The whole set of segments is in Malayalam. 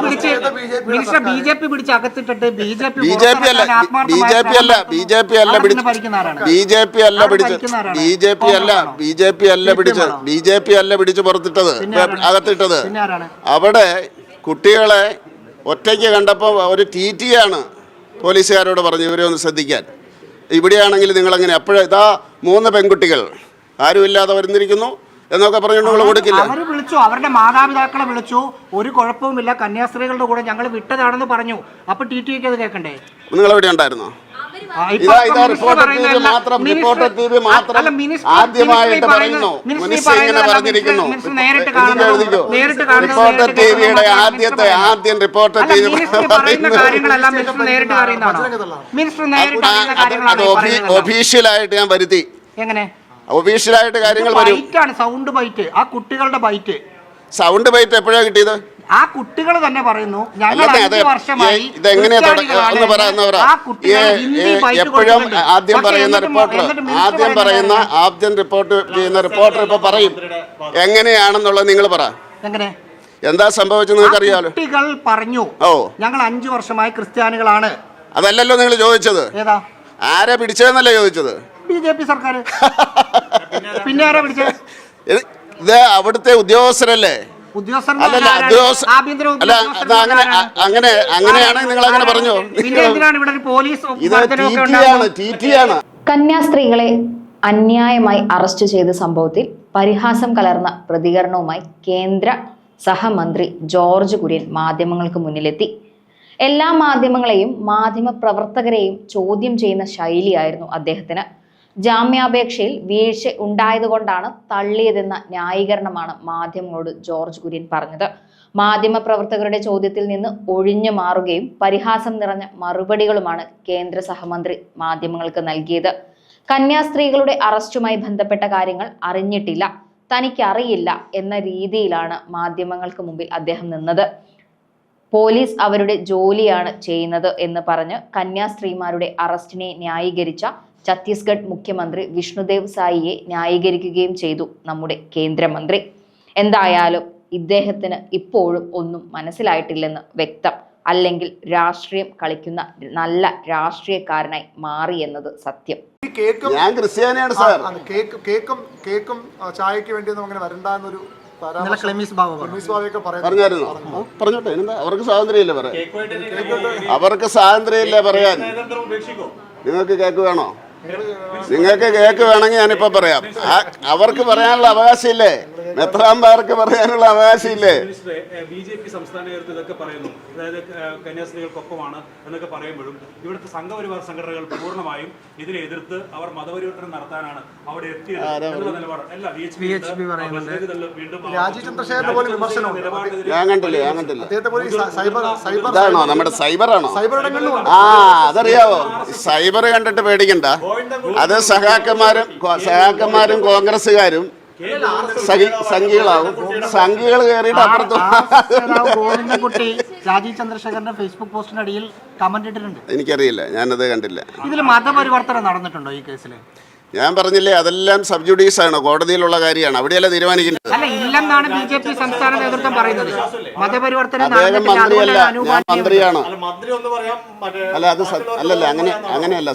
പിടിച്ച് അകത്തിട്ടിട്ട് ബി ജെ പി അല്ല പിടിച്ച് പുറത്തിട്ടത്, അകത്തിട്ടത്. അവിടെ കുട്ടികളെ ഒറ്റയ്ക്ക് കണ്ടപ്പോൾ ഒരു TT-യാണ് പോലീസുകാരോട് പറഞ്ഞു ഇവരെ ഒന്ന് ശ്രദ്ധിക്കാൻ. ഇവിടെയാണെങ്കിൽ നിങ്ങളങ്ങനെ ഇതാ 3 പെൺകുട്ടികൾ ആരുമില്ലാതെ വരുന്നിരിക്കുന്നു എന്നൊക്കെ പറഞ്ഞുകൊണ്ട് നിങ്ങൾ കൊടുക്കില്ല. അവർ വിളിച്ചു, അവരുടെ മാതാപിതാക്കളെ വിളിച്ചു, ഒരു കുഴപ്പവുമില്ല, കന്യാസ്ത്രീകളുടെ കൂടെ ഞങ്ങൾ വിട്ടതാണെന്ന് പറഞ്ഞു. അപ്പൊ TT-ക്ക് അത് കേൾക്കണ്ടേ? നിങ്ങൾ എവിടെ ഉണ്ടായിരുന്നോ? ആദ്യമായിട്ട് പറയുന്നു റിപ്പോർട്ടർ ടിവിയുടെ ആദ്യം റിപ്പോർട്ടർ ടിവി ഒഫീഷ്യലായിട്ട് ഞാൻ വരുത്തി. എങ്ങനെ ഒഫീഷ്യലായിട്ട് കാര്യങ്ങൾ വരും? സൗണ്ട് ബൈറ്റ്, ആ കുട്ടികളുടെ ബൈറ്റ്. സൗണ്ട് ബൈറ്റ് എപ്പോഴാണ് കിട്ടിയത്? ആ കുട്ടികൾ തന്നെ പറയുന്നു എപ്പോഴും ആദ്യം പറയുന്ന റിപ്പോർട്ട് ചെയ്യുന്ന റിപ്പോർട്ടർ ഇപ്പൊ പറയും എങ്ങനെയാണെന്നുള്ളത്. നിങ്ങൾ പറ, എന്താ സംഭവിച്ചത് നിങ്ങൾക്ക് അറിയാലോ. കുട്ടികൾ പറഞ്ഞു ഞങ്ങൾ 5 വർഷമായി ക്രിസ്ത്യാനികളാണ്. അതല്ലല്ലോ നിങ്ങൾ ചോദിച്ചത്. ഏതാ ആരെ പിടിച്ചതെന്നല്ലേ ചോദിച്ചത്? BJP സർക്കാർ. പിന്നെ ആരാ പിടിച്ചത്? ഇത് അവിടുത്തെ ഉദ്യോഗസ്ഥരല്ലേ? അങ്ങനെയാണെങ്കിൽ നിങ്ങൾ അങ്ങനെ പറഞ്ഞോ. കന്യാസ്ത്രീകളെ അന്യായമായി അറസ്റ്റ് ചെയ്ത സംഭവത്തിൽ പരിഹാസം കലർന്ന പ്രതികരണവുമായി കേന്ദ്ര സഹമന്ത്രി ജോർജ് കുര്യൻ മാധ്യമങ്ങൾക്ക് മുന്നിലെത്തി. എല്ലാ മാധ്യമങ്ങളെയും മാധ്യമപ്രവർത്തകരെയും ചോദ്യം ചെയ്യുന്ന ശൈലിയായിരുന്നു അദ്ദേഹത്തിന്. ജാമ്യാപേക്ഷയിൽ വീഴ്ച ഉണ്ടായതുകൊണ്ടാണ് തള്ളിയതെന്ന ന്യായീകരണമാണ് മാധ്യമങ്ങളോട് ജോർജ് കുര്യൻ പറഞ്ഞത്. മാധ്യമപ്രവർത്തകരുടെ ചോദ്യത്തിൽ നിന്ന് ഒഴിഞ്ഞു മാറുകയും പരിഹാസം നിറഞ്ഞ മറുപടികളുമാണ് കേന്ദ്ര സഹമന്ത്രി മാധ്യമങ്ങൾക്ക് നൽകിയത്. കന്യാസ്ത്രീകളുടെ അറസ്റ്റുമായി ബന്ധപ്പെട്ട കാര്യങ്ങൾ അറിഞ്ഞിട്ടില്ല, തനിക്കറിയില്ല എന്ന രീതിയിലാണ് മാധ്യമങ്ങൾക്ക് മുമ്പിൽ അദ്ദേഹം നിന്നത്. പോലീസ് അവരുടെ ജോലിയാണ് ചെയ്യുന്നത് എന്ന് പറഞ്ഞ് കന്യാസ്ത്രീമാരുടെ അറസ്റ്റിനെ ന്യായീകരിച്ച ഛത്തീസ്ഗഡ് മുഖ്യമന്ത്രി വിഷ്ണുദേവ് സായിയെ ന്യായീകരിക്കുകയും ചെയ്തു നമ്മുടെ കേന്ദ്രമന്ത്രി. എന്തായാലും ഇദ്ദേഹത്തിന് ഇപ്പോഴും ഒന്നും മനസ്സിലായിട്ടില്ലെന്ന് വ്യക്തം. അല്ലെങ്കിൽ രാഷ്ട്രീയം കളിക്കുന്ന നല്ല രാഷ്ട്രീയക്കാരനായി മാറി എന്നത് സത്യം. ഞാൻ ക്രിസ്ത്യാനിയാണ് സാർ. കേക്കും ചായക്ക് വേണ്ടി അങ്ങനെ വരണ്ടെന്നൊരു പറഞ്ഞോട്ടെ. അവർക്ക് സ്വാതന്ത്ര്യമില്ലേ പറയാൻ? അവർക്ക് സ്വാതന്ത്ര്യമില്ലേ പറയാൻ? നിങ്ങൾക്ക് കേക്ക് വേണോ? നിങ്ങൾക്ക് കേക്ക് വേണമെങ്കിൽ ഞാനിപ്പോ പറയാം. അവർക്ക് പറയാനുള്ള അവകാശമില്ലേ? മെത്രാന്മാർക്ക് പറയാനുള്ള അവകാശമില്ലേ? BJP സംസ്ഥാന നേതൃത്വം ഇതൊക്കെ പറയുന്നു, അതായത് കന്യാസ്ത്രീകൾക്കൊപ്പമാണ് എന്നൊക്കെ പറയുമ്പോഴും ഇവിടുത്തെ സംഘപരിവാർ സംഘടനകൾ പൂർണ്ണമായും ഇതിനെ എതിർത്ത് അവർ മതപരിവർത്തനം നടത്താനാണ് അവിടെ എത്തിയത് എന്നുള്ള നിലപാട് അല്ല BHP പറയുന്നത്. ഞാൻ കണ്ടില്ല. ഇതാണോ നമ്മുടെ സൈബറാണോ? അതറിയാവോ? സൈബർ കണ്ടിട്ട് പേടിക്കണ്ട. അത് സഹാക്കന്മാരും കോൺഗ്രസ്സുകാരും സംഘികളാവും. സംഘികൾ കയറിയിട്ട് അപ്പുറത്ത് രാജീവ് ചന്ദ്രശേഖരന്റെ ഫേസ്ബുക്ക് പോസ്റ്റിനടിയിൽ കമന്റ് ഇട്ടിട്ടുണ്ട്. എനിക്കറിയില്ല, ഞാനത് കണ്ടില്ല. ഇതിൽ മതപരിവർത്തനം നടന്നിട്ടുണ്ടോ ഈ കേസിൽ? ഞാൻ പറഞ്ഞില്ലേ, അതെല്ലാം സബ് ജുഡീസ് ആണ്, കോടതിയിലുള്ള കാര്യമാണ്. അവിടെയല്ല തീരുമാനിക്കുന്നത്. ഇല്ലെന്നാണ് BJP സംസ്ഥാന നേതൃത്വം പറയുന്നത്. മതപരിവർത്തനം അദ്ദേഹം മന്ത്രിയല്ല, ഞാൻ മന്ത്രിയാണ്. അല്ല അത് അല്ലല്ല, അങ്ങനെയല്ല.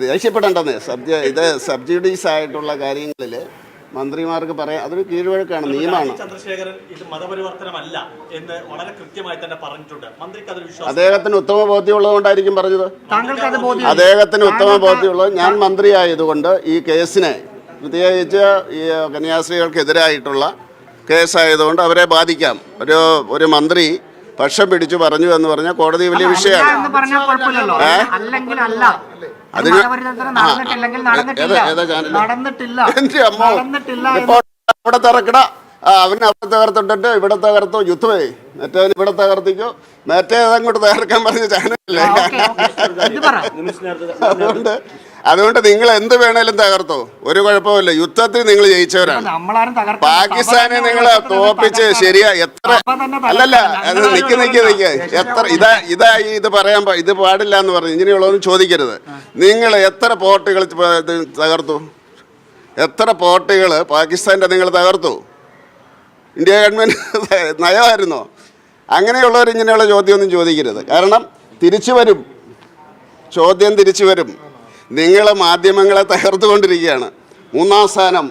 ദേഷ്യപ്പെടേണ്ടെന്ന് ഇത് സബ് ജുഡീസ് ആയിട്ടുള്ള കാര്യങ്ങളിൽ മന്ത്രിമാർക്ക് പറയാം. അതൊരു കീഴ്വഴക്കാണ്, നിയമമാണ്. അദ്ദേഹത്തിന് ഉത്തമ ബോധ്യമുള്ളതുകൊണ്ടായിരിക്കും പറഞ്ഞത്. അദ്ദേഹത്തിന് ഉത്തമ ബോധ്യമുള്ളത്. ഞാൻ മന്ത്രി ആയതുകൊണ്ട് ഈ കേസിനെ, പ്രത്യേകിച്ച് ഈ കന്യാസ്ത്രീകൾക്കെതിരായിട്ടുള്ള കേസായതുകൊണ്ട് അവരെ ബാധിക്കാം. ഒരു മന്ത്രി പക്ഷം പിടിച്ചു പറഞ്ഞു എന്ന് പറഞ്ഞാൽ കോടതി വലിയ വിഷയമാണ്. അവിടെ തകർക്കട, അവന് അവിടെ തകർത്തിട്ടിട്ട് ഇവിടെ തകർത്തോ, യുദ്ധമേ മറ്റേവന് ഇവിടെ തകർത്തിക്കോ, മറ്റേതങ്ങോട്ട് തകർക്കാൻ പറഞ്ഞ ചാനലല്ലേ. അതുകൊണ്ട് നിങ്ങൾ എന്ത് വേണേലും തകർത്തോ, ഒരു കുഴപ്പമില്ല. യുദ്ധത്തിൽ നിങ്ങൾ ജയിച്ചവരാണ്. പാകിസ്ഥാനെ നിങ്ങൾ തോപ്പിച്ച് ശരിയാ. എത്ര അല്ലല്ല, നിക്ക് എത്ര ഇത് പറയാൻ ഇത് പാടില്ല എന്ന് പറഞ്ഞു. ഇങ്ങനെയുള്ളതൊന്നും ചോദിക്കരുത്. നിങ്ങൾ എത്ര പോർട്ടുകൾ തകർത്തു? എത്ര പോർട്ടുകൾ പാകിസ്ഥാൻ്റെ നിങ്ങൾ തകർത്തു? ഇന്ത്യ ഗവൺമെൻറ് നയമായിരുന്നോ? അങ്ങനെയുള്ളവർ ഇങ്ങനെയുള്ള ചോദ്യമൊന്നും ചോദിക്കരുത്. കാരണം തിരിച്ചു വരും, ചോദ്യം തിരിച്ചു വരും. നിങ്ങൾ മാധ്യമങ്ങളെ തകർത്തുകൊണ്ടിരിക്കുകയാണ്. 3-ാം സ്ഥാനം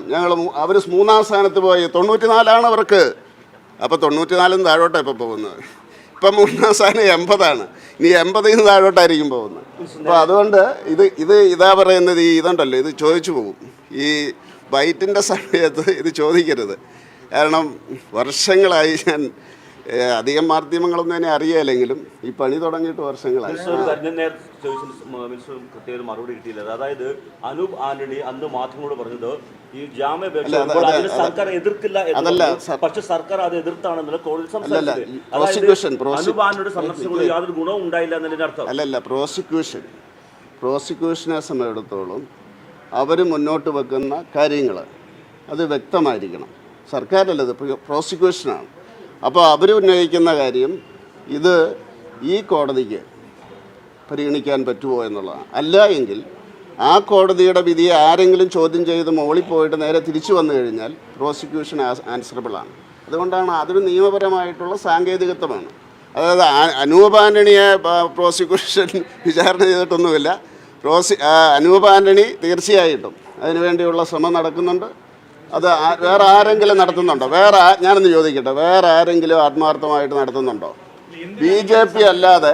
അവർ 3-ാം സ്ഥാനത്ത് പോയി, 94 അവർക്ക്. അപ്പോൾ 94 താഴോട്ടാണ് ഇപ്പോൾ പോകുന്നത്. ഇപ്പം 3-ാം സ്ഥാനം 80. ഇനി 80 താഴോട്ടായിരിക്കും പോകുന്നത്. അപ്പോൾ അതുകൊണ്ട് ഇതാ പറയുന്നത്, ഇതുണ്ടല്ലോ, ഇത് ചോദിച്ചു പോകും. ഈ ബൈറ്റിൻ്റെ സമയത്ത് ഇത് ചോദിക്കരുത്. കാരണം വർഷങ്ങളായി ഞാൻ അധികം മാധ്യമങ്ങളൊന്നും എന്നെ അറിയാലെങ്കിലും ഈ പണി തുടങ്ങിയിട്ട് വർഷങ്ങളായി. മറുപടി കിട്ടിയില്ല. അതായത് അനൂപ് ആന്റണി അന്ന് മാധ്യമങ്ങളോട് പറഞ്ഞത് ഈ ജാമ്യാപേക്ഷ സർക്കാർ എതിർക്കില്ല, പക്ഷെ സർക്കാർ അത് എതിർത്താണെന്നുള്ള കോടതി സംസാരിച്ചത്. അനൂപ് ആന്റണിയുടെ സന്ദർശനം യാതൊരു ഗുണവും ഉണ്ടായില്ല എന്നതിന്റെ അർത്ഥം അല്ലല്ല. പ്രോസിക്യൂഷനെ സംബന്ധിച്ചിടത്തോളം അവർ മുന്നോട്ട് വെക്കുന്ന കാര്യങ്ങൾ അത് വ്യക്തമായിരിക്കണം. സർക്കാരല്ലത്, പ്രോസിക്യൂഷനാണ്. അപ്പോൾ അവർ ഉന്നയിക്കുന്ന കാര്യം ഇത് ഈ കോടതിക്ക് പരിഗണിക്കാൻ പറ്റുമോ എന്നുള്ളതാണ്. അല്ല എങ്കിൽ ആ കോടതിയുടെ വിധിയെ ആരെങ്കിലും ചോദ്യം ചെയ്ത് മുകളിൽ പോയിട്ട് നേരെ തിരിച്ചു വന്നു കഴിഞ്ഞാൽ പ്രോസിക്യൂഷൻ ആൻസറബിളാണ്. അതുകൊണ്ടാണ് അതൊരു നിയമപരമായിട്ടുള്ള സാങ്കേതികത്വമാണ്. അതായത് അനൂപ് ആന്റണിയെ പ്രോസിക്യൂഷൻ വിചാരണ ചെയ്തിട്ടൊന്നുമില്ല. അനൂപ് ആന്റണി തീർച്ചയായിട്ടും അതിനുവേണ്ടിയുള്ള ശ്രമം നടക്കുന്നുണ്ട്. അത് വേറെ ആരെങ്കിലും നടത്തുന്നുണ്ടോ? ഞാനൊന്ന് ചോദിക്കട്ടെ, വേറെ ആരെങ്കിലും ആത്മാർത്ഥമായിട്ട് നടത്തുന്നുണ്ടോ? BJP അല്ലാതെ